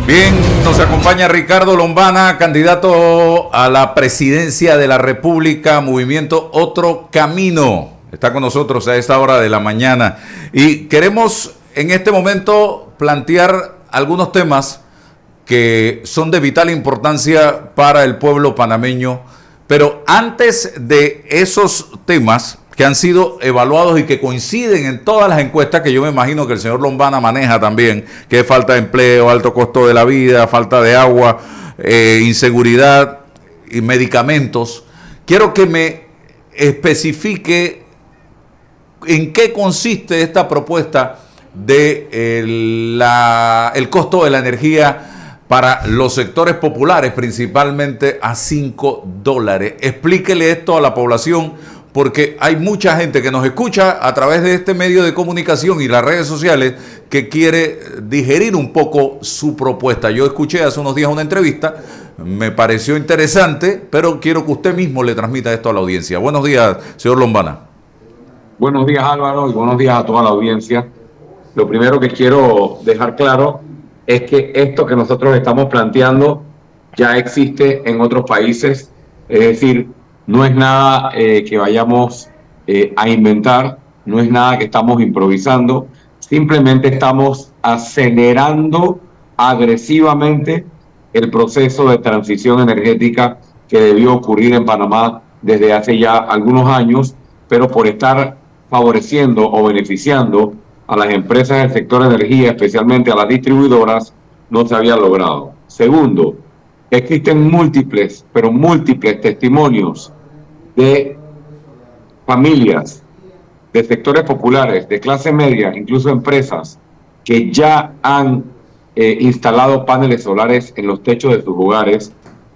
Bien, nos acompaña Ricardo Lombana, candidato a la presidencia de la República, Movimiento Otro Camino. Está con nosotros a esta hora de la mañana. Y queremos en este momento plantear algunos temas que son de vital importancia para el pueblo panameño. Pero antes de esos temas que han sido evaluados y que coinciden en todas las encuestas que yo me imagino que el señor Lombana maneja también, que es falta de empleo, alto costo de la vida, falta de agua, inseguridad y medicamentos. Quiero que me especifique en qué consiste esta propuesta de el costo de la energía para los sectores populares, principalmente a $5. Explíquele esto a la población, porque hay mucha gente que nos escucha a través de este medio de comunicación y las redes sociales que quiere digerir un poco su propuesta. Yo escuché hace unos días una entrevista, me pareció interesante, pero quiero que usted mismo le transmita esto a la audiencia. Buenos días, señor Lombana. Buenos días, Álvaro, y buenos días a toda la audiencia. Lo primero que quiero dejar claro es que esto que nosotros estamos planteando ya existe en otros países, es decir, no es nada que vayamos a inventar, no es nada que estamos improvisando, simplemente estamos acelerando agresivamente el proceso de transición energética que debió ocurrir en Panamá desde hace ya algunos años, pero por estar favoreciendo o beneficiando a las empresas del sector de energía, especialmente a las distribuidoras, no se había logrado. Segundo, existen múltiples testimonios de familias, de sectores populares, de clase media, incluso empresas, que ya han instalado paneles solares en los techos de sus hogares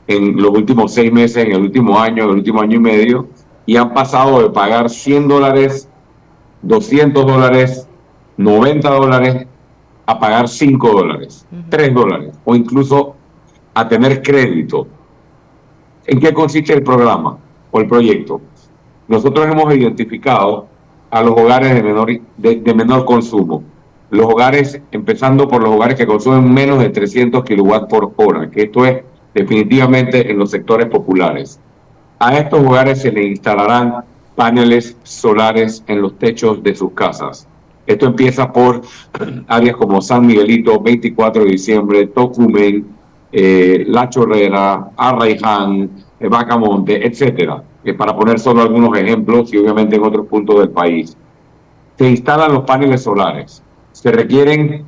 en los últimos 6 meses, en el último año y medio, y han pasado de pagar $100, $200, $90, a pagar $5, $3, o incluso a tener crédito. ¿En qué consiste el programa o el proyecto? Nosotros hemos identificado a los hogares de menor consumo. Los hogares, empezando por los hogares que consumen menos de 300 kilowatts por hora, que esto es definitivamente en los sectores populares. A estos hogares se les instalarán paneles solares en los techos de sus casas. Esto empieza por áreas como San Miguelito, 24 de diciembre, Tocumen, La Chorrera, Arraiján, Bacamonte, etcétera, para poner solo algunos ejemplos y obviamente en otros puntos del país. Se instalan los paneles solares. Se requieren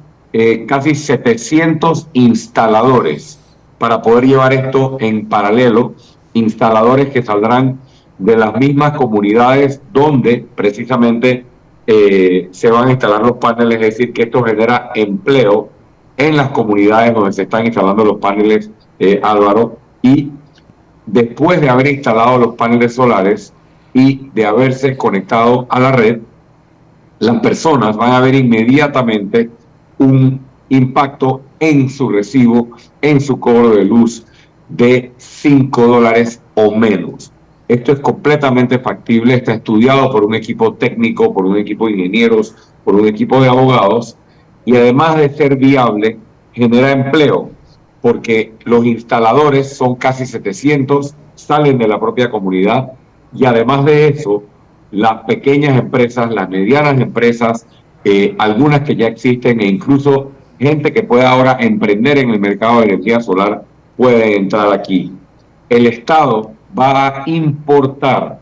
casi 700 instaladores para poder llevar esto en paralelo, instaladores que saldrán de las mismas comunidades donde precisamente se van a instalar los paneles, es decir, que esto genera empleo en las comunidades donde se están instalando los paneles, Álvaro, y después de haber instalado los paneles solares y de haberse conectado a la red, las personas van a ver inmediatamente un impacto en su recibo, en su cobro de luz de $5 o menos. Esto es completamente factible, está estudiado por un equipo técnico, por un equipo de ingenieros, por un equipo de abogados, y además de ser viable, genera empleo, porque los instaladores son casi 700, salen de la propia comunidad, y además de eso, las pequeñas empresas, las medianas empresas, algunas que ya existen, e incluso gente que pueda ahora emprender en el mercado de energía solar, puede entrar aquí. El Estado va a importar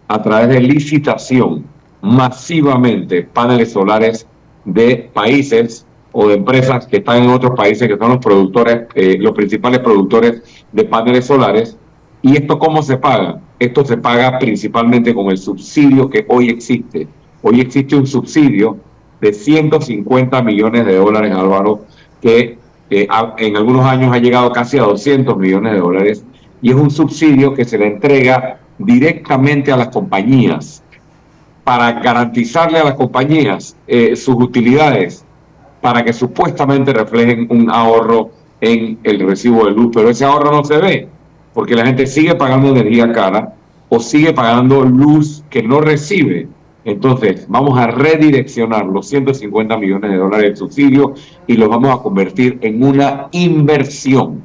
a través de licitación masivamente paneles solares de países o de empresas que están en otros países, que son los productores, los principales productores de paneles solares. ¿Y esto cómo se paga? Esto se paga principalmente con el subsidio que hoy existe. Hoy existe un subsidio de $150 millones, Álvaro, que en algunos años ha llegado casi a $200 millones, y es un subsidio que se le entrega directamente a las compañías para garantizarle a las compañías sus utilidades, para que supuestamente reflejen un ahorro en el recibo de luz, pero ese ahorro no se ve, porque la gente sigue pagando energía cara o sigue pagando luz que no recibe Entonces, vamos a redireccionar los 150 millones de dólares de subsidio y los vamos a convertir en una inversión.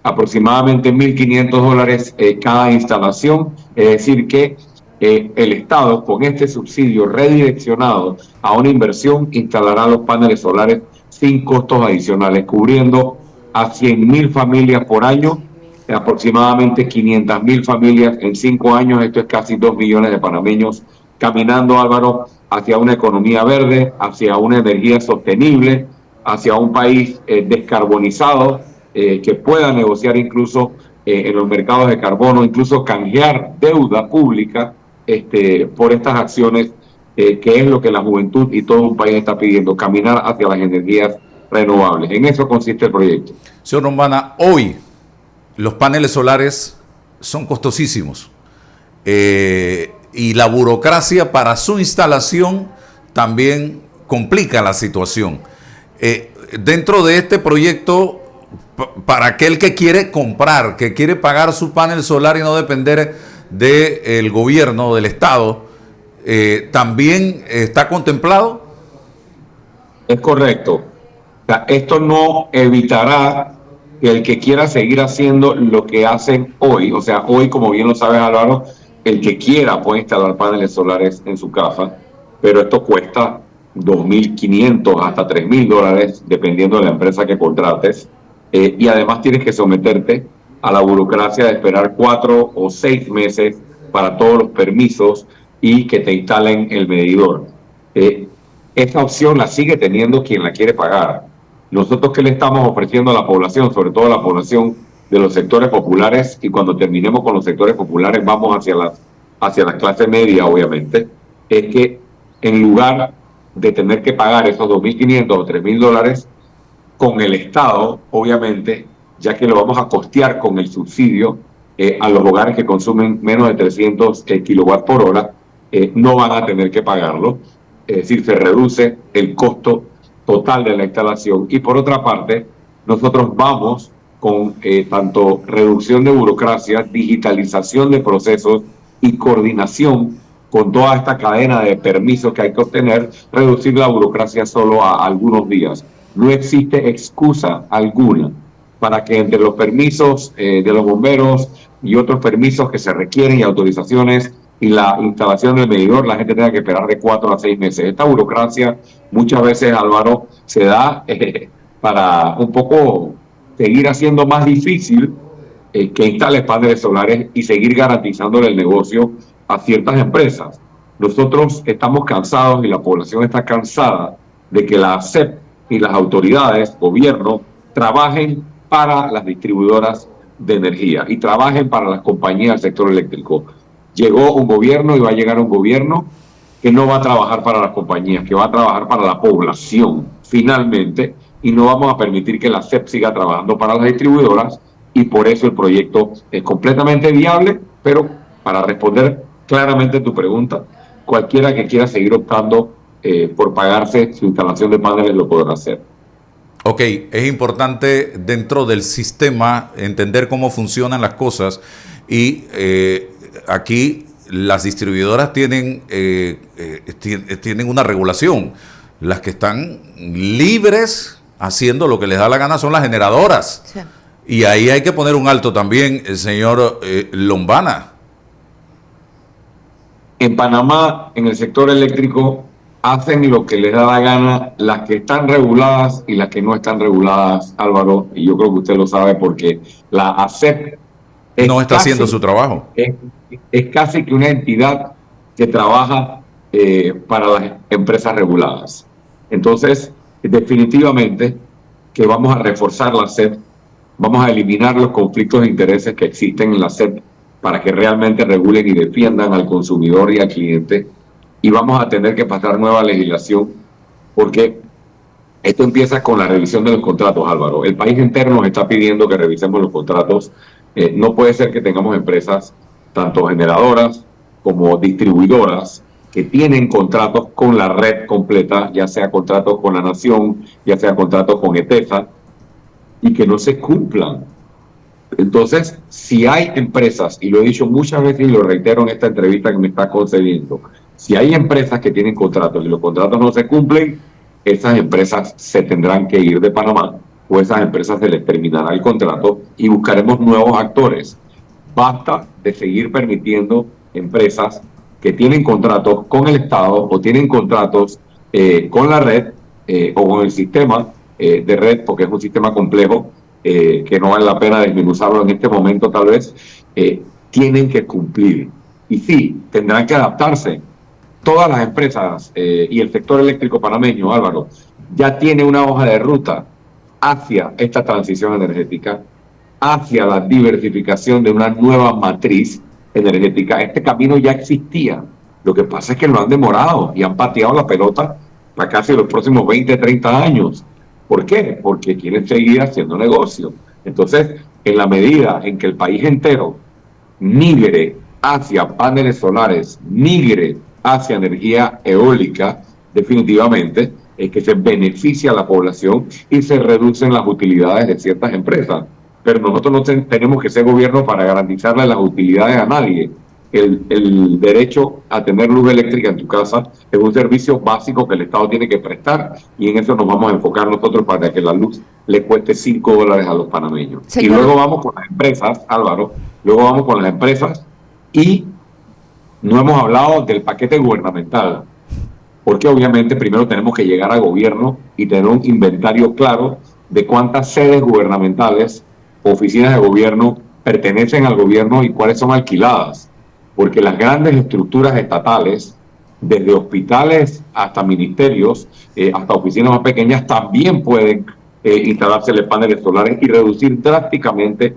Aproximadamente $1.500 cada instalación, es decir que el Estado con este subsidio redireccionado a una inversión instalará los paneles solares sin costos adicionales, cubriendo a 100.000 familias por año, aproximadamente 500.000 familias en 5 años. Esto es casi 2 millones de panameños caminando, Álvaro, hacia una economía verde, hacia una energía sostenible, hacia un país descarbonizado, que pueda negociar incluso en los mercados de carbono, incluso canjear deuda pública por estas acciones, que es lo que la juventud y todo un país está pidiendo, caminar hacia las energías renovables. En eso consiste el proyecto. Señor Lombana, hoy los paneles solares son costosísimos y la burocracia para su instalación también complica la situación. Dentro de este proyecto, para aquel que quiere comprar, que quiere pagar su panel solar y no depender del gobierno, del Estado, ¿también está contemplado? Es correcto. O sea, esto no evitará que el que quiera seguir haciendo lo que hacen hoy, o sea, hoy, como bien lo sabes, Álvaro, el que quiera puede instalar paneles solares en su casa, pero esto cuesta $2.500 hasta $3.000, dependiendo de la empresa que contrates. Y además tienes que someterte a la burocracia de esperar 4 o 6 meses para todos los permisos y que te instalen el medidor. Esta opción la sigue teniendo quien la quiere pagar. Nosotros, ¿qué le estamos ofreciendo a la población? Sobre todo a la población de los sectores populares, y cuando terminemos con los sectores populares vamos hacia la clase media, obviamente, es que en lugar de tener que pagar esos $2.500 o $3.000 con el Estado, obviamente, ya que lo vamos a costear con el subsidio a los hogares que consumen menos de 300 kilowatts por hora, no van a tener que pagarlo. Es decir, se reduce el costo total de la instalación. Y por otra parte, nosotros vamos con tanto reducción de burocracia, digitalización de procesos y coordinación con toda esta cadena de permisos que hay que obtener, reducir la burocracia solo a algunos días. No existe excusa alguna para que entre los permisos de los bomberos y otros permisos que se requieren y autorizaciones y la instalación del medidor, la gente tenga que esperar de 4 a 6 meses. Esta burocracia muchas veces, Álvaro, se da para un poco seguir haciendo más difícil que instales paneles solares y seguir garantizándole el negocio a ciertas empresas. Nosotros estamos cansados y la población está cansada de que la ASEP y las autoridades, gobierno, trabajen para las distribuidoras de energía y trabajen para las compañías del sector eléctrico. Llegó un gobierno y va a llegar un gobierno que no va a trabajar para las compañías, que va a trabajar para la población, finalmente, y no vamos a permitir que la CEP siga trabajando para las distribuidoras, y por eso el proyecto es completamente viable. Pero para responder claramente tu pregunta, cualquiera que quiera seguir optando por pagarse su instalación de paneles lo podrá hacer. Ok, es importante dentro del sistema entender cómo funcionan las cosas y aquí las distribuidoras tienen una regulación. Las que están libres haciendo lo que les da la gana son las generadoras. Sí. Y ahí hay que poner un alto también, el señor Lombana. En Panamá, en el sector eléctrico, hacen lo que les da la gana las que están reguladas y las que no están reguladas, Álvaro, y yo creo que usted lo sabe porque la ASEP no está haciendo su trabajo. Es casi que una entidad que trabaja para las empresas reguladas. Entonces, definitivamente que vamos a reforzar la SEP, vamos a eliminar los conflictos de intereses que existen en la SEP para que realmente regulen y defiendan al consumidor y al cliente, y vamos a tener que pasar nueva legislación porque esto empieza con la revisión de los contratos, Álvaro. El país entero nos está pidiendo que revisemos los contratos. No puede ser que tengamos empresas, tanto generadoras como distribuidoras, que tienen contratos con la red completa, ya sea contratos con la Nación, ya sea contratos con ETESA, y que no se cumplan. Entonces, si hay empresas, y lo he dicho muchas veces y lo reitero en esta entrevista que me está concediendo, Si hay empresas que tienen contratos y los contratos no se cumplen, esas empresas se tendrán que ir de Panamá o esas empresas se les terminará el contrato y buscaremos nuevos actores. Basta de seguir permitiendo empresas que tienen contratos con el Estado o tienen contratos con la red o con el sistema de red, porque es un sistema complejo que no vale la pena desmenuzarlo en este momento tal vez, tienen que cumplir. Y sí, tendrán que adaptarse. Todas las empresas y el sector eléctrico panameño, Álvaro, ya tiene una hoja de ruta hacia esta transición energética, hacia la diversificación de una nueva matriz energética. Este camino ya existía. Lo que pasa es que lo han demorado y han pateado la pelota para casi los próximos 20, 30 años. ¿Por qué? Porque quieren seguir haciendo negocio. Entonces, en la medida en que el país entero migre hacia paneles solares, migre hacia energía eólica, definitivamente es que se beneficia a la población y se reducen las utilidades de ciertas empresas. Pero nosotros no tenemos que ser gobierno para garantizarle las utilidades a nadie. El derecho a tener luz eléctrica en tu casa es un servicio básico que el Estado tiene que prestar y en eso nos vamos a enfocar nosotros para que la luz le cueste $5 a los panameños. Señor. Y luego vamos con las empresas, Álvaro, luego vamos con las empresas y no hemos hablado del paquete gubernamental, porque obviamente primero tenemos que llegar al gobierno y tener un inventario claro de cuántas sedes gubernamentales, oficinas de gobierno pertenecen al gobierno y cuáles son alquiladas, porque las grandes estructuras estatales, desde hospitales hasta ministerios, hasta oficinas más pequeñas, también pueden instalarse paneles solares y reducir drásticamente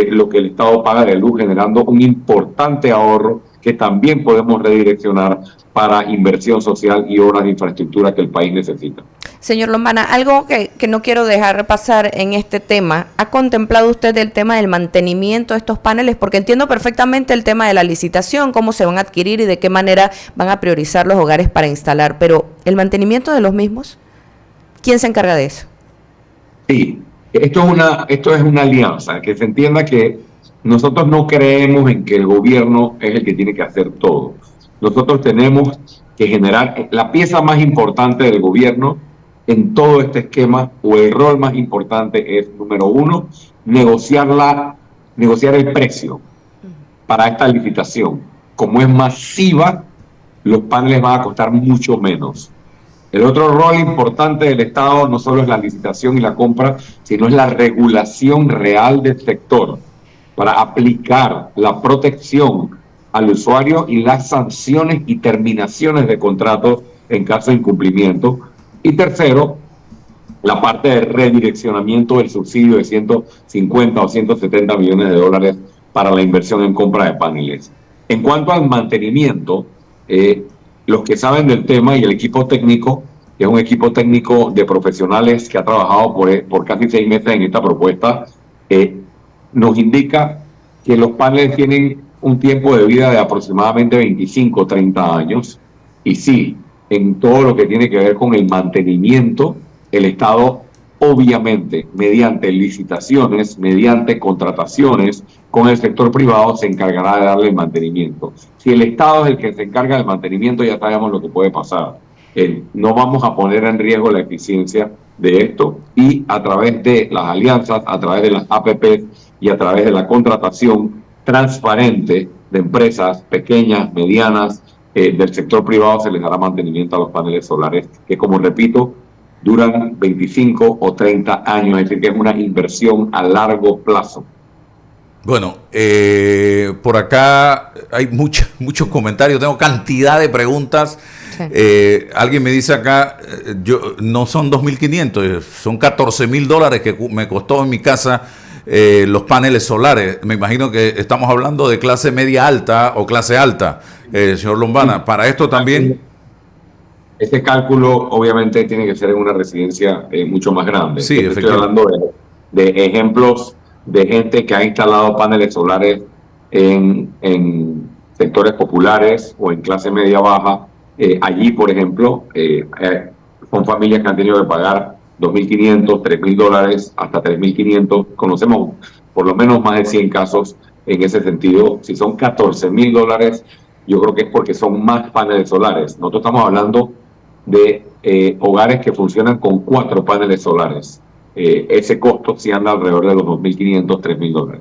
lo que el Estado paga de luz, generando un importante ahorro que también podemos redireccionar para inversión social y obras de infraestructura que el país necesita. Señor Lombana, algo que no quiero dejar pasar en este tema, ¿ha contemplado usted el tema del mantenimiento de estos paneles? Porque entiendo perfectamente el tema de la licitación, cómo se van a adquirir y de qué manera van a priorizar los hogares para instalar, pero ¿el mantenimiento de los mismos? ¿Quién se encarga de eso? Sí, esto es una alianza, que se entienda que nosotros no creemos en que el gobierno es el que tiene que hacer todo. Nosotros tenemos que generar la pieza más importante del gobierno en todo este esquema, o el rol más importante es, número uno, negociar el precio para esta licitación. Como es masiva, los paneles van a costar mucho menos. El otro rol importante del Estado no solo es la licitación y la compra, sino es la regulación real del sector para aplicar la protección al usuario y las sanciones y terminaciones de contratos en caso de incumplimiento. Y tercero, la parte de redireccionamiento del subsidio de 150 o 170 millones de dólares para la inversión en compra de paneles. En cuanto al mantenimiento, los que saben del tema y el equipo técnico, que es un equipo técnico de profesionales que ha trabajado por casi 6 meses en esta propuesta, nos indica que los paneles tienen un tiempo de vida de aproximadamente 25 o 30 años. Y sí, en todo lo que tiene que ver con el mantenimiento, el Estado obviamente mediante licitaciones, mediante contrataciones con el sector privado se encargará de darle el mantenimiento. Si el Estado es el que se encarga del mantenimiento, ya sabemos lo que puede pasar. No vamos a poner en riesgo la eficiencia de esto y a través de las alianzas, a través de las APP y a través de la contratación transparente de empresas pequeñas, medianas, del sector privado se les dará mantenimiento a los paneles solares que, como repito, duran 25 o 30 años, es decir, que es una inversión a largo plazo. Bueno, por acá hay muchos comentarios, tengo cantidad de preguntas. Sí. Alguien me dice acá, no son 2.500, son $14,000 que me costó en mi casa los paneles solares. Me imagino que estamos hablando de clase media alta o clase alta, señor Lombana. Sí. Para esto también... Ese cálculo obviamente tiene que ser en una residencia mucho más grande. Sí, estoy hablando de ejemplos de gente que ha instalado paneles solares en sectores populares o en clase media baja. Allí, por ejemplo, son familias que han tenido que pagar $2.500, $3,000, hasta $3.500. Conocemos por lo menos más de 100 casos en ese sentido. Si son $14,000, yo creo que es porque son más paneles solares. Nosotros estamos hablando de hogares que funcionan con 4 paneles solares. Ese costo sí anda alrededor de los $2.500, $3.000.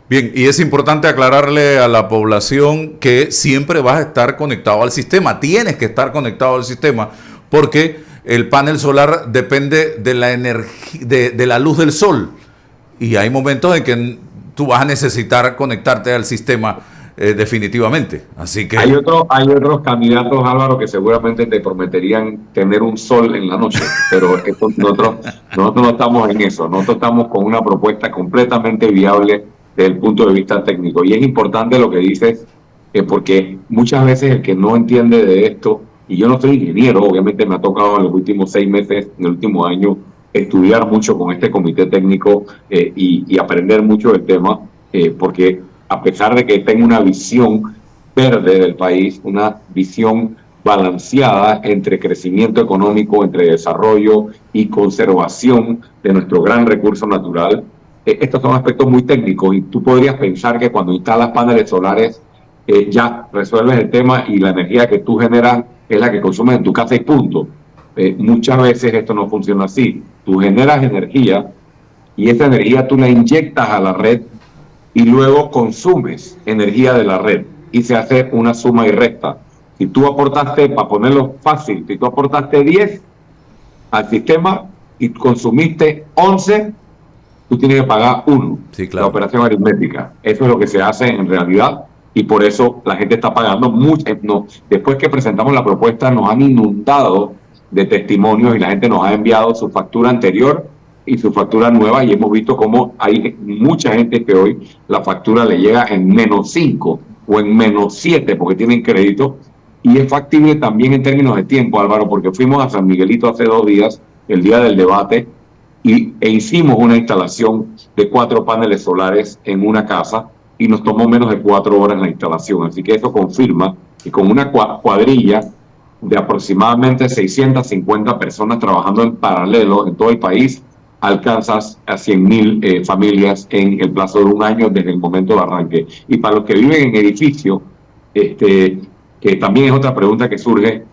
Bien, y es importante aclararle a la población que siempre vas a estar conectado al sistema, tienes que estar conectado al sistema, porque el panel solar depende de la energía, de la luz del sol, y hay momentos en que tú vas a necesitar conectarte al sistema definitivamente. Así que hay otros candidatos, Álvaro, que seguramente te prometerían tener un sol en la noche, pero nosotros no estamos en eso. Nosotros estamos con una propuesta completamente viable desde el punto de vista técnico. Y es importante lo que dices, porque muchas veces el que no entiende de esto, y yo no soy ingeniero, obviamente me ha tocado en los últimos 6 meses, en el último año, estudiar mucho con este comité técnico y aprender mucho del tema, porque a pesar de que tengo una visión verde del país, una visión balanceada entre crecimiento económico, entre desarrollo y conservación de nuestro gran recurso natural, estos son aspectos muy técnicos y tú podrías pensar que cuando instalas paneles solares ya resuelves el tema y la energía que tú generas es la que consumes en tu casa y punto. Muchas veces esto no funciona así. Tú generas energía y esa energía tú la inyectas a la red y luego consumes energía de la red y se hace una suma y resta. Si tú aportaste, para ponerlo fácil, si tú aportaste 10 al sistema y consumiste 11, tú tienes que pagar 1. Sí, claro. La operación aritmética. Eso es lo que se hace en realidad y por eso la gente está pagando mucho. No, después que presentamos la propuesta nos han inundado de testimonios y la gente nos ha enviado su factura anterior y su factura nueva y hemos visto cómo hay mucha gente que hoy la factura le llega en -5 o en -7 porque tienen crédito y es factible también en términos de tiempo, Álvaro, porque fuimos a San Miguelito hace 2 días, el día del debate, e hicimos una instalación de 4 paneles solares en una casa y nos tomó menos de 4 horas la instalación, así que eso confirma que con una cuadrilla de aproximadamente 650 personas trabajando en paralelo en todo el país, alcanzas a 100.000 familias en el plazo de 1 año desde el momento de arranque. Y para los que viven en edificios, que también es otra pregunta que surge,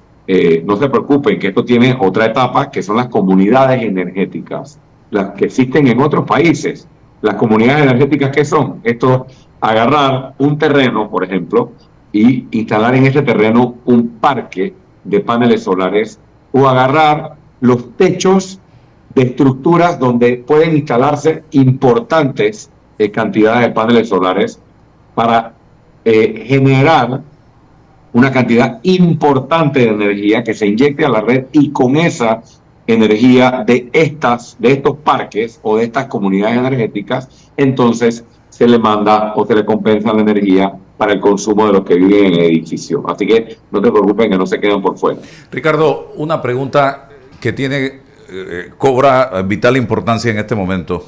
no se preocupen, que esto tiene otra etapa, que son las comunidades energéticas, las que existen en otros países. Las comunidades energéticas, ¿qué son? Esto, agarrar un terreno, por ejemplo, y instalar en ese terreno un parque de paneles solares, o agarrar los techos de estructuras donde pueden instalarse importantes cantidades de paneles solares para generar una cantidad importante de energía que se inyecte a la red y con esa energía de estos parques o de estas comunidades energéticas, entonces se le manda o se le compensa la energía para el consumo de los que viven en el edificio. Así que no te preocupes que no se quedan por fuera. Ricardo, una pregunta que cobra vital importancia en este momento.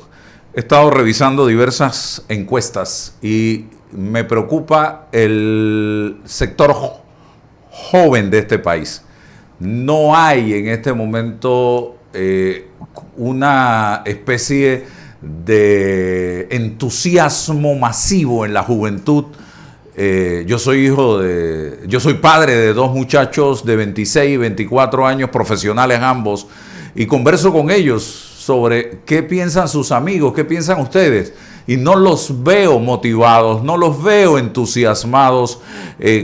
He estado revisando diversas encuestas y me preocupa el sector joven de este país. No hay en este momento una especie de entusiasmo masivo en la juventud. Yo soy padre de 2 muchachos de 26 y 24 años, profesionales ambos, y converso con ellos sobre qué piensan sus amigos, qué piensan ustedes, y no los veo motivados, no los veo entusiasmados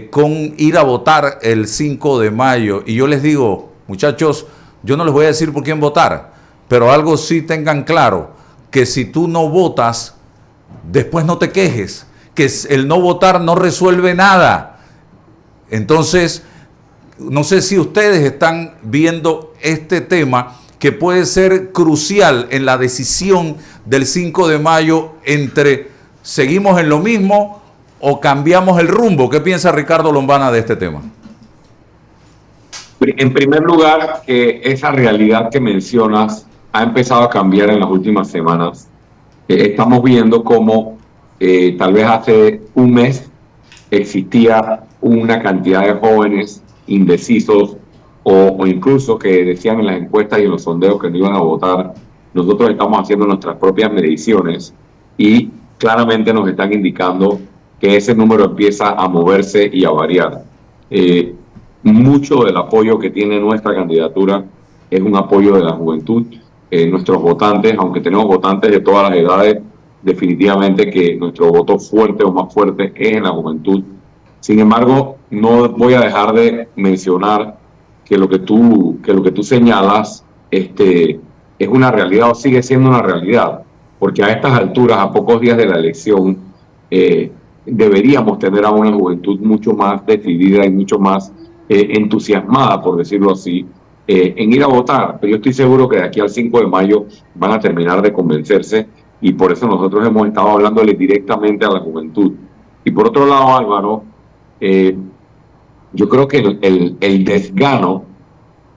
con ir a votar el 5 de mayo. Y yo les digo, muchachos, yo no les voy a decir por quién votar, pero algo sí tengan claro, que si tú no votas, después no te quejes, que el no votar no resuelve nada. Entonces, no sé si ustedes están viendo este tema que puede ser crucial en la decisión del 5 de mayo entre seguimos en lo mismo o cambiamos el rumbo. ¿Qué piensa Ricardo Lombana de este tema? En primer lugar, esa realidad que mencionas ha empezado a cambiar en las últimas semanas. Estamos viendo cómo tal vez hace un mes existía una cantidad de jóvenes indecisos o incluso que decían en las encuestas y en los sondeos que no iban a votar. Nosotros estamos haciendo nuestras propias mediciones y claramente nos están indicando que ese número empieza a moverse y a variar. Mucho del apoyo que tiene nuestra candidatura es un apoyo de la juventud. Nuestros votantes, aunque tenemos votantes de todas las edades, definitivamente que nuestro voto fuerte o más fuerte es en la juventud. Sin embargo, no voy a dejar de mencionar que lo que tú señalas es una realidad o sigue siendo una realidad, porque a estas alturas, a pocos días de la elección, deberíamos tener a una juventud mucho más decidida y mucho más entusiasmada, por decirlo así, en ir a votar. Pero yo estoy seguro que de aquí al 5 de mayo van a terminar de convencerse, y por eso nosotros hemos estado hablándole directamente a la juventud. Y por otro lado, Álvaro, yo creo que el desgano,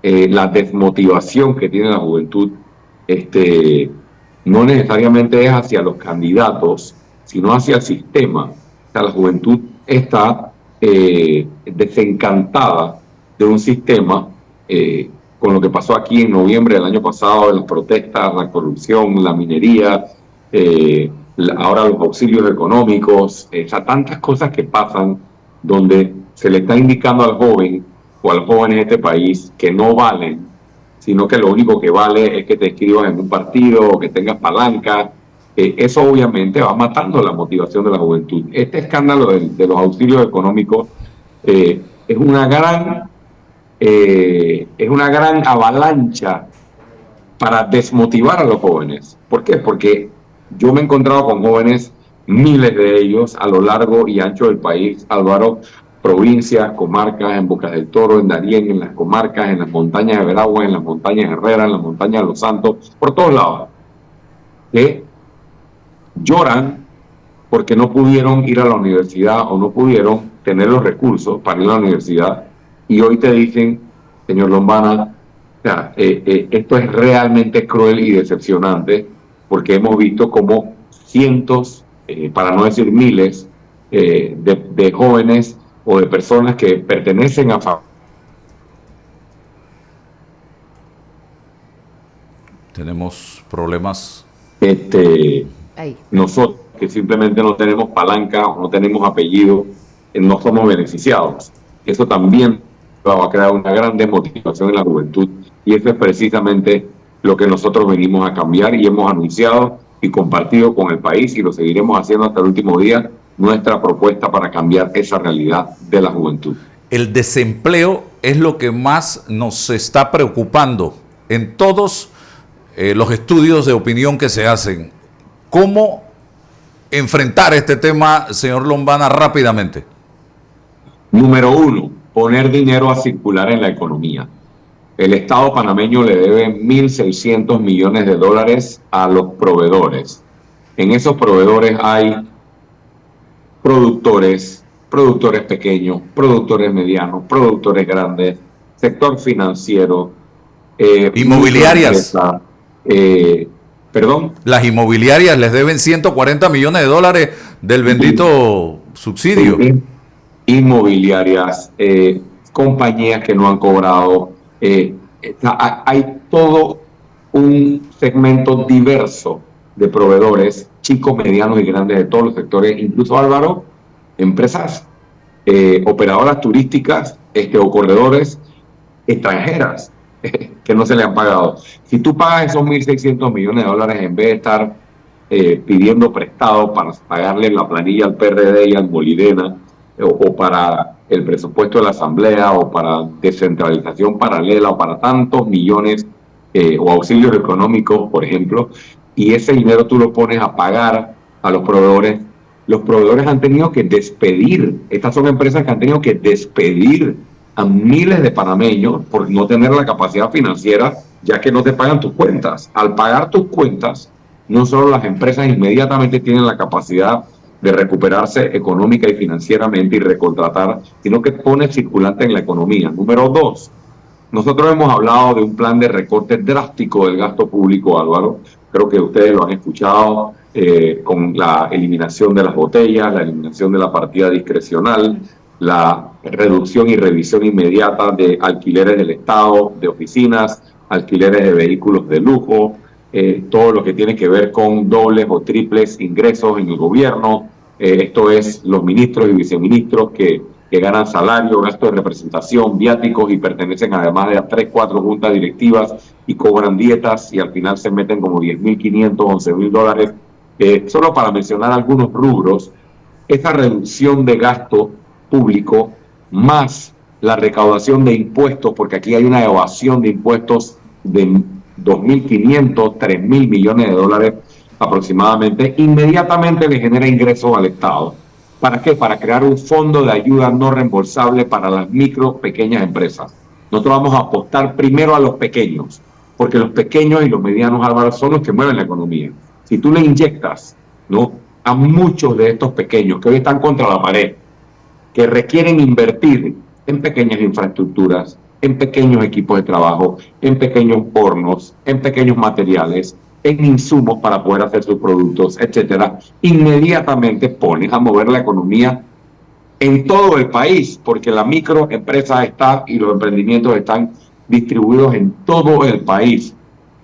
la desmotivación que tiene la juventud, no necesariamente es hacia los candidatos, sino hacia el sistema. O sea, la juventud está desencantada de un sistema, con lo que pasó aquí en noviembre del año pasado, las protestas, la corrupción, la minería, ahora los auxilios económicos, o sea, tantas cosas que pasan donde se le está indicando al joven o al joven en este país que no valen, sino que lo único que vale es que te inscribas en un partido o que tengas palanca. Eso obviamente va matando la motivación de la juventud. Este escándalo de los auxilios económicos es una gran avalancha para desmotivar a los jóvenes. ¿Por qué? Porque yo me he encontrado con jóvenes, miles de ellos, a lo largo y ancho del país, Álvaro, provincias, comarcas, en Bocas del Toro, en Darién, en las comarcas, en las montañas de Veragua, en las montañas de Herrera, en las montañas de Los Santos, por todos lados, que lloran porque no pudieron ir a la universidad o no pudieron tener los recursos para ir a la universidad, y hoy te dicen, señor Lombana, o sea, esto es realmente cruel y decepcionante, porque hemos visto como cientos, para no decir miles, de jóvenes o de personas que pertenecen a Tenemos problemas. Nosotros que simplemente no tenemos palanca o no tenemos apellido, no somos beneficiados. Eso también va a crear una gran desmotivación en la juventud, y eso es precisamente lo que nosotros venimos a cambiar y hemos anunciado y compartido con el país, y lo seguiremos haciendo hasta el último día, nuestra propuesta para cambiar esa realidad de la juventud. El desempleo es lo que más nos está preocupando en todos los estudios de opinión que se hacen. ¿Cómo enfrentar este tema, señor Lombana, rápidamente? Número uno, poner dinero a circular en la economía. El Estado panameño le debe 1.600 millones de dólares a los proveedores. En esos proveedores hay productores pequeños, productores medianos, productores grandes, sector financiero, inmobiliarias. Perdón. Las inmobiliarias les deben 140 millones de dólares del bendito subsidio. Inmobiliarias, compañías que no han cobrado. Hay todo un segmento diverso de proveedores, chicos, medianos y grandes, de todos los sectores, incluso, Álvaro, empresas operadoras turísticas o corredores extranjeras que no se le han pagado. Si tú pagas esos 1.600 millones de dólares en vez de estar pidiendo prestado para pagarle la planilla al PRD y al Molirena, o para el presupuesto de la Asamblea, o para descentralización paralela, o para tantos millones, o auxilios económicos, por ejemplo, y ese dinero tú lo pones a pagar a los proveedores. Los proveedores han tenido que despedir, estas son empresas que han tenido que despedir a miles de panameños por no tener la capacidad financiera, ya que no te pagan tus cuentas. Al pagar tus cuentas, no solo las empresas inmediatamente tienen la capacidad de recuperarse económica y financieramente y recontratar, sino que pone circulante en la economía. Número dos, nosotros hemos hablado de un plan de recorte drástico del gasto público, Álvaro. Creo que ustedes lo han escuchado, con la eliminación de las botellas, la eliminación de la partida discrecional, la reducción y revisión inmediata de alquileres del Estado, de oficinas, alquileres de vehículos de lujo, todo lo que tiene que ver con dobles o triples ingresos en el gobierno, esto es los ministros y viceministros que ganan salario, gasto de representación, viáticos y pertenecen además de a 3, 4 juntas directivas y cobran dietas y al final se meten como 10.500, 11.000 dólares. Solo para mencionar algunos rubros, esa reducción de gasto público más la recaudación de impuestos, porque aquí hay una evasión de impuestos de 2.500, 3.000 millones de dólares aproximadamente, inmediatamente le genera ingresos al Estado. ¿Para qué? Para crear un fondo de ayuda no reembolsable para las pequeñas empresas. Nosotros vamos a apostar primero a los pequeños, porque los pequeños y los medianos, Álvaro, son los que mueven la economía. Si tú le inyectas, ¿no?, a muchos de estos pequeños que hoy están contra la pared, que requieren invertir en pequeñas infraestructuras, en pequeños equipos de trabajo, en pequeños hornos, en pequeños materiales, en insumos para poder hacer sus productos, etcétera, inmediatamente pones a mover la economía en todo el país, porque la microempresa está y los emprendimientos están distribuidos en todo el país.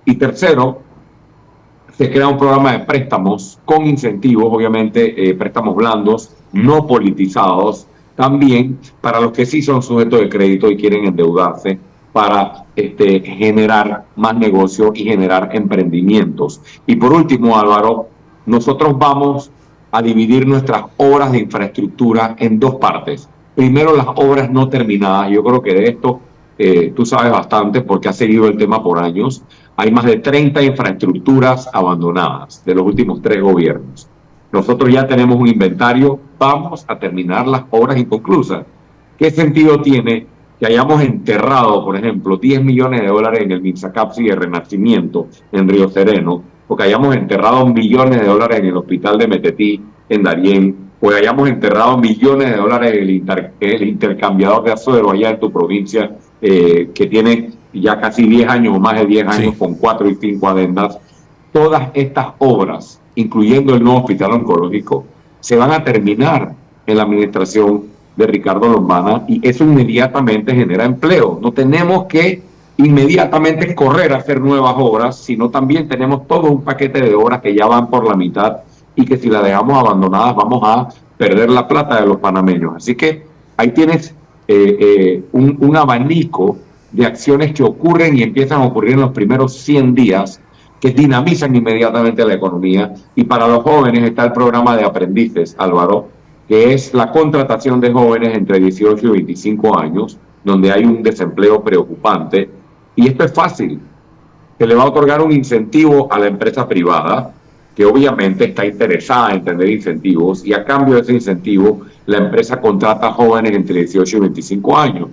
Y tercero, se crea un programa de préstamos con incentivos, obviamente préstamos blandos, no politizados, también para los que sí son sujetos de crédito y quieren endeudarse para generar más negocio y generar emprendimientos. Y por último, Álvaro, nosotros vamos a dividir nuestras obras de infraestructura en dos partes. Primero, las obras no terminadas. Yo creo que de esto tú sabes bastante porque has seguido el tema por años. Hay más de 30 infraestructuras abandonadas de los últimos 3 gobiernos. Nosotros ya tenemos un inventario, vamos a terminar las obras inconclusas. ¿Qué sentido tiene que hayamos enterrado, por ejemplo, 10 millones de dólares en el Minsacapsi de Renacimiento en Río Sereno, o que hayamos enterrado millones de dólares en el hospital de Metetí en Darién, o que hayamos enterrado millones de dólares en el intercambiador de Azuero allá en tu provincia, que tiene ya casi 10 años o más de 10 años, sí, con 4 y 5 adendas? Todas estas obras, incluyendo el nuevo hospital oncológico, se van a terminar en la administración de Ricardo Lombana y eso inmediatamente genera empleo. No tenemos que inmediatamente correr a hacer nuevas obras, sino también tenemos todo un paquete de obras que ya van por la mitad y que si las dejamos abandonadas vamos a perder la plata de los panameños. Así que ahí tienes un abanico de acciones que ocurren y empiezan a ocurrir en los primeros 100 días que dinamizan inmediatamente la economía. Y para los jóvenes está el programa de aprendices, Álvaro, que es la contratación de jóvenes entre 18 y 25 años, donde hay un desempleo preocupante. Y esto es fácil. Se le va a otorgar un incentivo a la empresa privada, que obviamente está interesada en tener incentivos, y a cambio de ese incentivo, la empresa contrata jóvenes entre 18 y 25 años.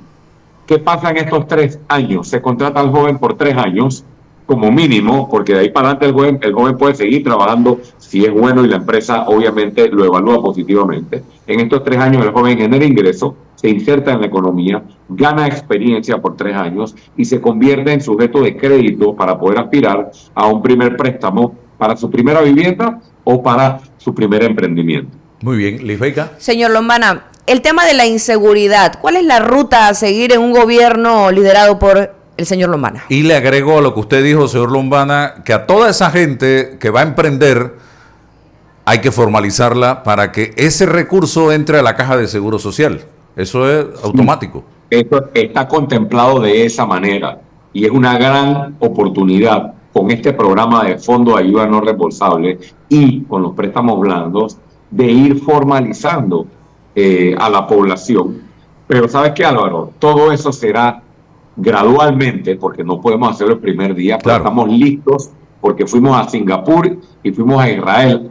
¿Qué pasa en estos 3 años? Se contrata al joven por 3 años, como mínimo, porque de ahí para adelante el joven puede seguir trabajando si es bueno y la empresa obviamente lo evalúa positivamente. En estos 3 años el joven genera ingreso, se inserta en la economía, gana experiencia por 3 años y se convierte en sujeto de crédito para poder aspirar a un primer préstamo para su primera vivienda o para su primer emprendimiento. Muy bien, Lisbeth. Señor Lombana, el tema de la inseguridad, ¿cuál es la ruta a seguir en un gobierno liderado por el señor Lombana? Y le agrego a lo que usted dijo, señor Lombana, que a toda esa gente que va a emprender hay que formalizarla para que ese recurso entre a la caja de seguro social. Eso es automático. Esto está contemplado de esa manera y es una gran oportunidad con este programa de fondo de ayuda no reembolsable y con los préstamos blandos de ir formalizando a la población. Pero ¿sabes qué, Álvaro? Todo eso será gradualmente, porque no podemos hacerlo el primer día, pero claro, estamos listos porque fuimos a Singapur y fuimos a Israel,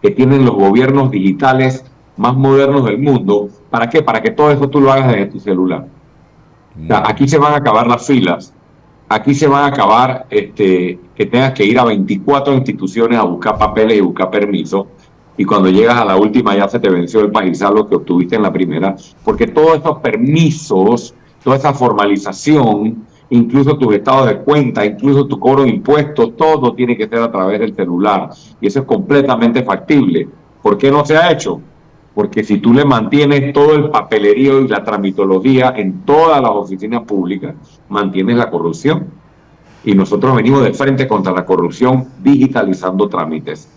que tienen los gobiernos digitales más modernos del mundo. ¿Para qué? Para que todo eso tú lo hagas desde tu celular. O sea, aquí se van a acabar las filas, aquí se van a acabar que tengas que ir a 24 instituciones a buscar papeles y buscar permisos, y cuando llegas a la última ya se te venció el paisal lo que obtuviste en la primera, porque todos esos permisos, toda esa formalización, incluso tus estados de cuenta, incluso tu cobro de impuestos, todo tiene que ser a través del celular. Y eso es completamente factible. ¿Por qué no se ha hecho? Porque si tú le mantienes todo el papelerío y la tramitología en todas las oficinas públicas, mantienes la corrupción. Y nosotros venimos de frente contra la corrupción digitalizando trámites.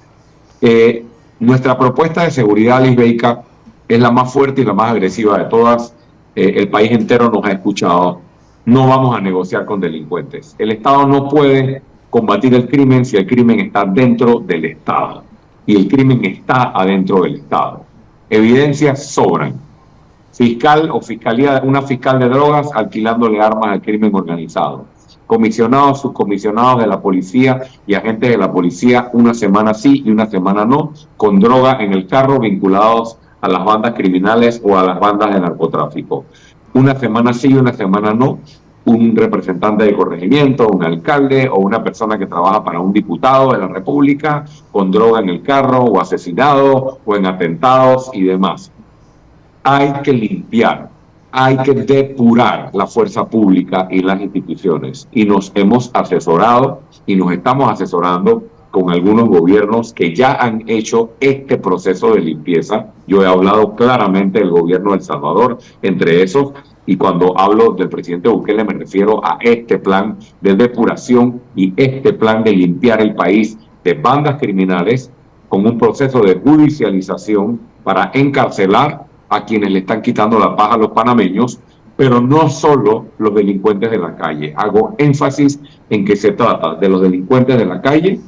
Nuestra propuesta de seguridad, Lisbeica, es la más fuerte y la más agresiva de todas. El país entero nos ha escuchado. No vamos a negociar con delincuentes. El Estado no puede combatir el crimen si el crimen está dentro del Estado. Y el crimen está adentro del Estado. Evidencias sobran. Fiscal o fiscalía, una fiscal de drogas alquilándole armas al crimen organizado. Comisionados, subcomisionados de la policía y agentes de la policía, una semana sí y una semana no, con droga en el carro, vinculados a las bandas criminales o a las bandas de narcotráfico. Una semana sí y una semana no, un representante de corregimiento, un alcalde o una persona que trabaja para un diputado de la República con droga en el carro o asesinado o en atentados y demás. Hay que limpiar, hay que depurar la fuerza pública y las instituciones. Y nos hemos asesorado y nos estamos asesorando con algunos gobiernos que ya han hecho este proceso de limpieza. Yo he hablado claramente del gobierno de El Salvador, entre esos, y cuando hablo del presidente Bukele me refiero a este plan de depuración y este plan de limpiar el país de bandas criminales con un proceso de judicialización para encarcelar a quienes le están quitando la paz a los panameños, pero no solo los delincuentes de la calle. Hago énfasis en que se trata de los delincuentes de la calle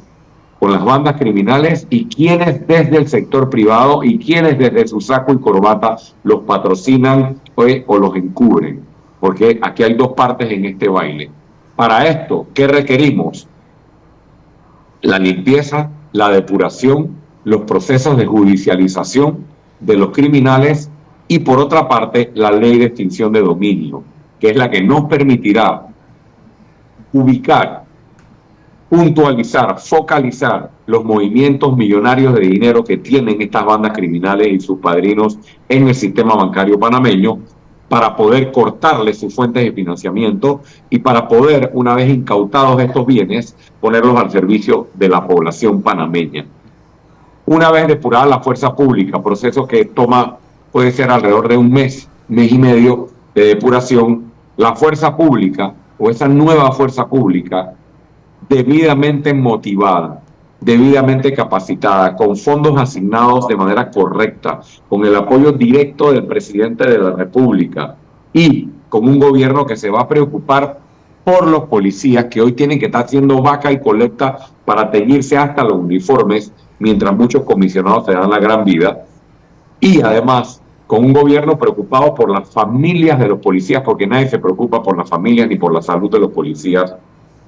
con las bandas criminales y quienes desde el sector privado y quienes desde su saco y corbata los patrocinan o los encubren, porque aquí hay dos partes en este baile. Para esto, ¿qué requerimos? La limpieza, la depuración, los procesos de judicialización de los criminales y por otra parte la ley de extinción de dominio, que es la que nos permitirá ubicar, puntualizar, focalizar los movimientos millonarios de dinero que tienen estas bandas criminales y sus padrinos en el sistema bancario panameño para poder cortarles sus fuentes de financiamiento y para poder, una vez incautados estos bienes, ponerlos al servicio de la población panameña. Una vez depurada la fuerza pública, proceso que puede ser alrededor de un mes y medio de depuración, la fuerza pública o esa nueva fuerza pública debidamente motivada, debidamente capacitada, con fondos asignados de manera correcta, con el apoyo directo del presidente de la República y con un gobierno que se va a preocupar por los policías que hoy tienen que estar haciendo vaca y colecta para teñirse hasta los uniformes, mientras muchos comisionados se dan la gran vida, y además con un gobierno preocupado por las familias de los policías, porque nadie se preocupa por las familias ni por la salud de los policías.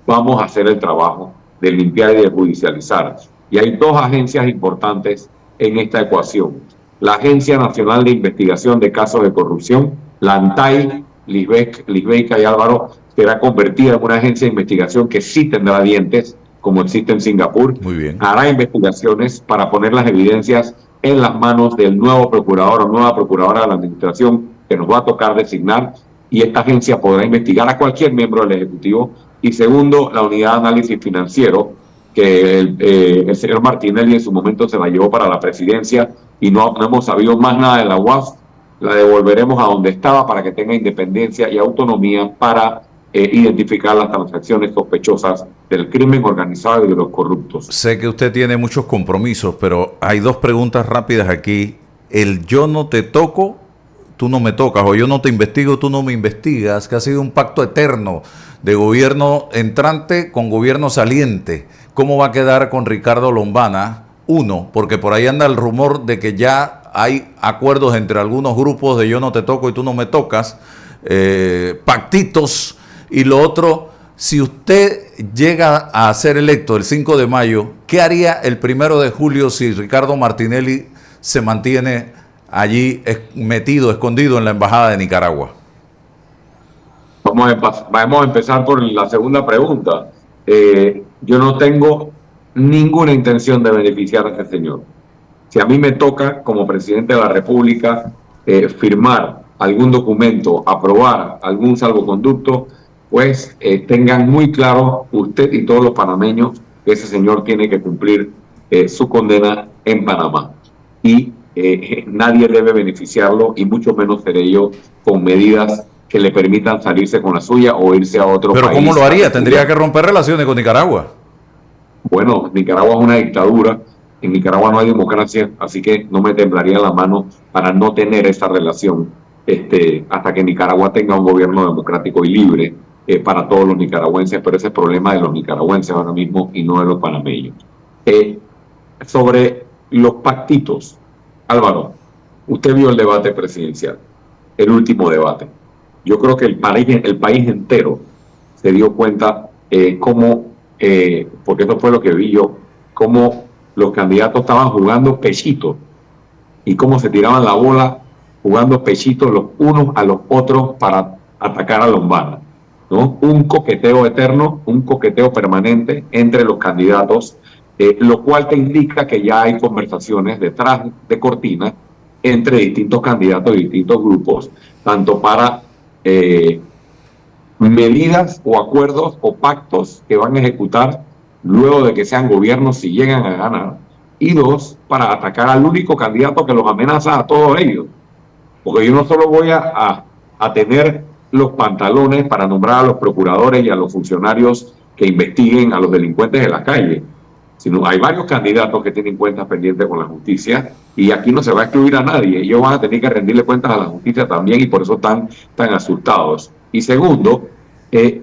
Vamos a hacer el trabajo de limpiar y de judicializar. Y hay dos agencias importantes en esta ecuación. La Agencia Nacional de Investigación de Casos de Corrupción, la ANTAI, Lisbeica y Álvaro, será convertida en una agencia de investigación que sí tendrá dientes, como existe en Singapur. Muy bien. Hará investigaciones para poner las evidencias en las manos del nuevo procurador o nueva procuradora de la administración que nos va a tocar designar, y esta agencia podrá investigar a cualquier miembro del Ejecutivo. Y segundo, la unidad de análisis financiero, que el señor Martinelli en su momento se la llevó para la presidencia y no hemos sabido más nada de la UAS. La devolveremos a donde estaba para que tenga independencia y autonomía para identificar las transacciones sospechosas del crimen organizado y de los corruptos. Sé que usted tiene muchos compromisos, pero hay dos preguntas rápidas aquí. El yo no te toco, tú no me tocas, o yo no te investigo, tú no me investigas, que ha sido un pacto eterno de gobierno entrante con gobierno saliente. ¿Cómo va a quedar con Ricardo Lombana? Uno, porque por ahí anda el rumor de que ya hay acuerdos entre algunos grupos de yo no te toco y tú no me tocas, pactitos. Y lo otro, si usted llega a ser electo el 5 de mayo, ¿qué haría el 1 de julio si Ricardo Martinelli se mantiene allí metido, escondido en la Embajada de Nicaragua? Vamos a empezar por la segunda pregunta. Yo no tengo ninguna intención de beneficiar a ese señor. Si a mí me toca, como presidente de la República, firmar algún documento, aprobar algún salvoconducto, pues tengan muy claro usted y todos los panameños que ese señor tiene que cumplir su condena en Panamá. Y nadie debe beneficiarlo, y mucho menos seré yo, con medidas que le permitan salirse con la suya o irse a otro país. ¿Pero cómo lo haría? ¿Tendría que romper relaciones con Nicaragua? Bueno, Nicaragua es una dictadura En Nicaragua no hay democracia, así que no me temblaría la mano para no tener esa relación hasta que Nicaragua tenga un gobierno democrático y libre para todos los nicaragüenses, pero ese es el problema de los nicaragüenses ahora mismo y no de los panameños. Sobre los pactitos, Álvaro, usted vio el debate presidencial, el último debate. Yo creo que el país entero se dio cuenta porque eso fue lo que vi yo, cómo los candidatos estaban jugando pechito y cómo se tiraban la bola jugando pechitos los unos a los otros para atacar a Lombana, ¿no? Un coqueteo eterno, un coqueteo permanente entre los candidatos, lo cual te indica que ya hay conversaciones detrás de cortina entre distintos candidatos y distintos grupos, tanto para medidas o acuerdos o pactos que van a ejecutar luego de que sean gobiernos si llegan a ganar, y dos, para atacar al único candidato que los amenaza a todos ellos. Porque yo no solo voy a tener los pantalones para nombrar a los procuradores y a los funcionarios que investiguen a los delincuentes de la calle, sino hay varios candidatos que tienen cuentas pendientes con la justicia y aquí no se va a excluir a nadie. Ellos van a tener que rendirle cuentas a la justicia también y por eso están tan asustados. Y segundo, ¿te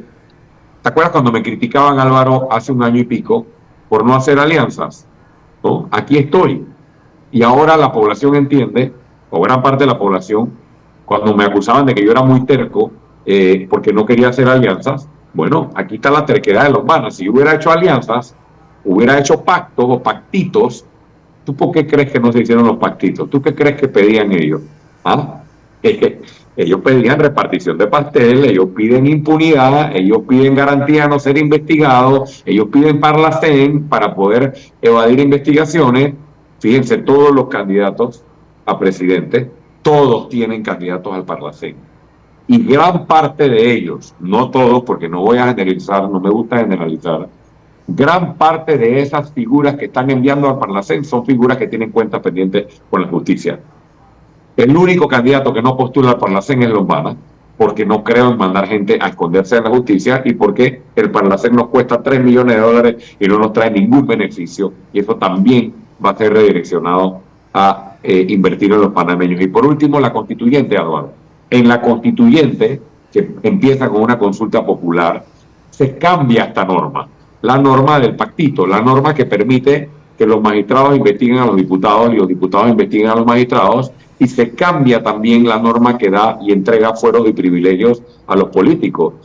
acuerdas cuando me criticaban, Álvaro, hace un año y pico por no hacer alianzas? ¿No? Aquí estoy. Y ahora la población entiende, o gran parte de la población, cuando me acusaban de que yo era muy terco porque no quería hacer alianzas, bueno, aquí está la terquedad de los manos. Si yo hubiera hecho alianzas, hubiera hecho pactos o pactitos, ¿tú por qué crees que no se hicieron los pactitos? ¿Tú qué crees que pedían ellos? ¿Ah? Ellos pedían repartición de pastel, ellos piden impunidad, ellos piden garantía de no ser investigados, ellos piden Parlacén para poder evadir investigaciones. Fíjense, todos los candidatos a presidente, todos tienen candidatos al Parlacén. Y gran parte de ellos, no todos, porque no voy a generalizar, no me gusta generalizar, gran parte de esas figuras que están enviando al Parlacén son figuras que tienen cuentas pendientes con la justicia. El único candidato que no postula al Parlacén es Lombana, porque no creo en mandar gente a esconderse en la justicia y porque el Parlacén nos cuesta $3 millones y no nos trae ningún beneficio. Y eso también va a ser redireccionado a invertir en los panameños. Y por último, la constituyente, Eduardo. En la constituyente, que empieza con una consulta popular, se cambia esta norma. La norma del pactito, la norma que permite que los magistrados investiguen a los diputados y los diputados investiguen a los magistrados, y se cambia también la norma que da y entrega fueros y privilegios a los políticos.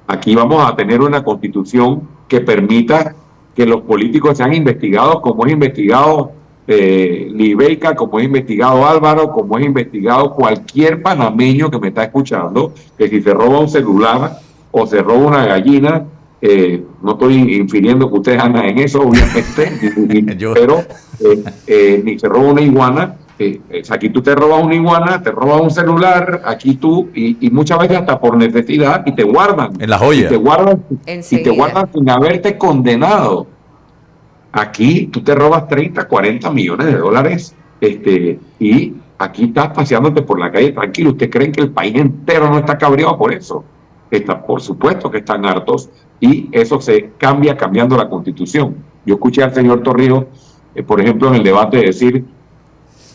Aquí vamos a tener una constitución que permita que los políticos sean investigados como es investigado Libeica, como es investigado Álvaro, como es investigado cualquier panameño que me está escuchando, que si se roba un celular o se roba una gallina, no estoy infiriendo que ustedes andan en eso, obviamente, pero ni se roba una iguana. Aquí tú te robas una iguana, te robas un celular, aquí tú, y muchas veces hasta por necesidad, y te guardan. En la joya. Y te guardan sin haberte condenado. Aquí tú te robas 30, 40 millones de dólares, y aquí estás paseándote por la calle tranquilo. ¿Ustedes creen que el país entero no está cabreado por eso? Por supuesto que están hartos, y eso se cambia cambiando la Constitución. Yo escuché al señor Torrijos, por ejemplo, en el debate decir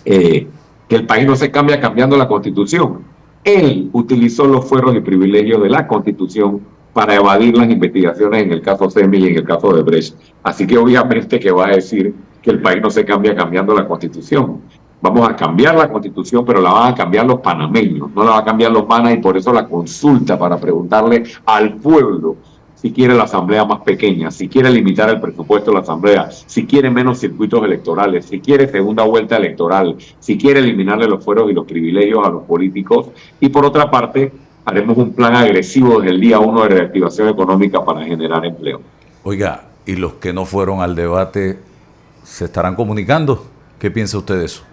que el país no se cambia cambiando la Constitución. Él utilizó los fueros y privilegios de la Constitución para evadir las investigaciones en el caso Semi y en el caso de Brecht. Así que obviamente que va a decir que el país no se cambia cambiando la Constitución. Vamos a cambiar la Constitución, pero la van a cambiar los panameños, no la van a cambiar los panas, y por eso la consulta para preguntarle al pueblo si quiere la asamblea más pequeña, si quiere limitar el presupuesto de la asamblea, si quiere menos circuitos electorales, si quiere segunda vuelta electoral, si quiere eliminarle los fueros y los privilegios a los políticos. Y por otra parte, haremos un plan agresivo desde el día 1 de reactivación económica para generar empleo. Oiga, ¿y los que no fueron al debate se estarán comunicando? ¿Qué piensa usted de eso?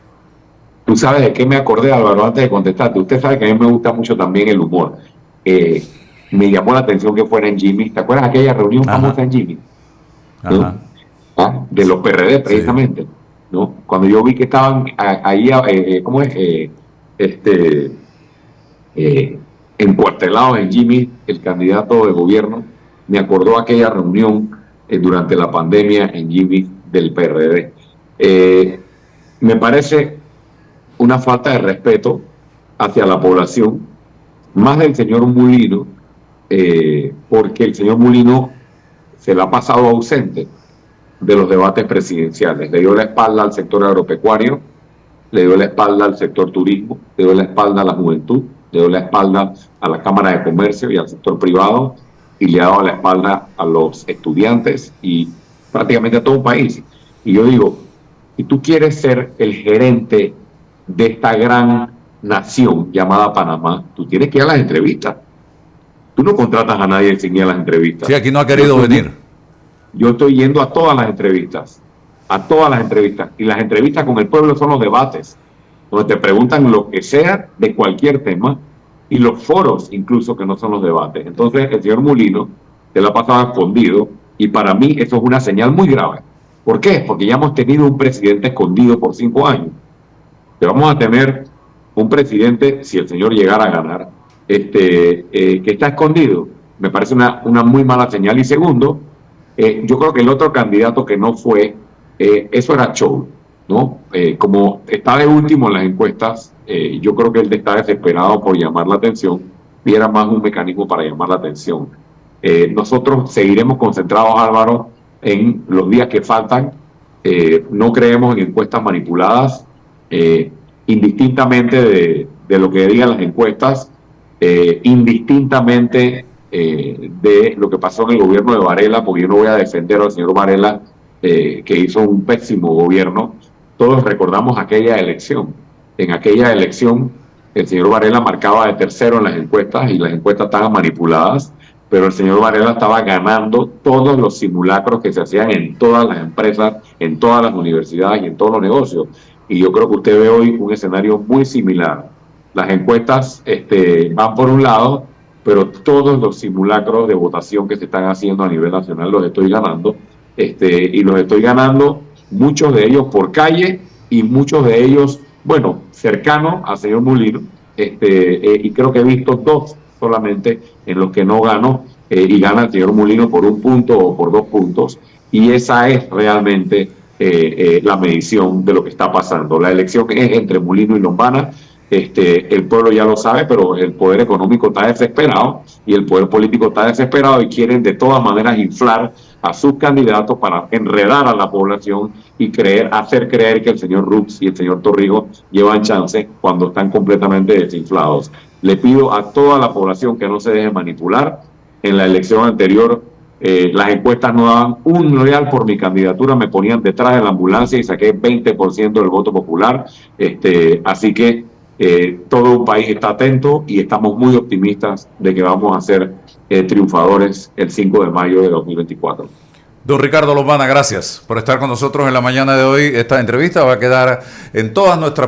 Tú sabes de qué me acordé, Álvaro, antes de contestarte. Usted sabe que a mí me gusta mucho también el humor. Me llamó la atención que fuera en Jimmy. ¿Te acuerdas aquella reunión famosa en Jimmy? ¿No? De los PRD, precisamente. Sí. ¿No? Cuando yo vi que estaban ahí, ¿cómo es? Encuartelados en Jimmy, el candidato de gobierno, me acordó aquella reunión durante la pandemia en Jimmy del PRD. Me parece una falta de respeto hacia la población, más del señor Mulino, porque el señor Mulino se la ha pasado ausente de los debates presidenciales. Le dio la espalda al sector agropecuario, le dio la espalda al sector turismo, le dio la espalda a la juventud, le dio la espalda a la Cámara de Comercio y al sector privado, y le ha dado la espalda a los estudiantes y prácticamente a todo un país. Y yo digo, si tú quieres ser el gerente de esta gran nación llamada Panamá, tú tienes que ir a las entrevistas. Tú no contratas a nadie sin ir a las entrevistas. Sí, aquí no ha querido venir. Yo estoy yendo a todas las entrevistas, y las entrevistas con el pueblo son los debates, donde te preguntan lo que sea de cualquier tema, y los foros incluso que no son los debates. Entonces el señor Mulino se la ha pasado escondido, y para mí eso es una señal muy grave. ¿Por qué? Porque ya hemos tenido un presidente escondido por 5 años. Que vamos a tener un presidente, si el señor llegara a ganar, que está escondido. Me parece una muy mala señal. Y segundo, yo creo que el otro candidato que no fue, eso era show, ¿no? Como está de último en las encuestas, yo creo que él está desesperado por llamar la atención y era más un mecanismo para llamar la atención. Nosotros seguiremos concentrados, Álvaro, en los días que faltan. No creemos en encuestas manipuladas, indistintamente de lo que digan las encuestas, indistintamente de lo que pasó en el gobierno de Varela, porque yo no voy a defender al señor Varela, que hizo un pésimo gobierno. Todos recordamos aquella elección. En aquella elección el señor Varela marcaba de tercero en las encuestas y las encuestas estaban manipuladas, pero el señor Varela estaba ganando todos los simulacros que se hacían en todas las empresas, en todas las universidades y en todos los negocios. Y yo creo que usted ve hoy un escenario muy similar. Las encuestas van por un lado, pero todos los simulacros de votación que se están haciendo a nivel nacional los estoy ganando, y los estoy ganando, muchos de ellos por calle y muchos de ellos, bueno, cercanos al señor Mulino, y creo que he visto 2 solamente en los que no gano, y gana el señor Mulino por 1 punto o por 2 puntos, y esa es realmente la medición de lo que está pasando. La elección es entre Mulino y Lombana. El pueblo ya lo sabe, pero el poder económico está desesperado y el poder político está desesperado y quieren de todas maneras inflar a sus candidatos para enredar a la población y hacer creer que el señor Rux y el señor Torrijos llevan chance cuando están completamente desinflados. Le pido a toda la población que no se deje manipular. En la elección anterior las encuestas no daban un real por mi candidatura, me ponían detrás de la ambulancia y saqué 20% del voto popular. Así que todo un país está atento y estamos muy optimistas de que vamos a ser triunfadores el 5 de mayo de 2024. Don Ricardo Lombana, gracias por estar con nosotros en la mañana de hoy. Esta entrevista va a quedar en todas nuestras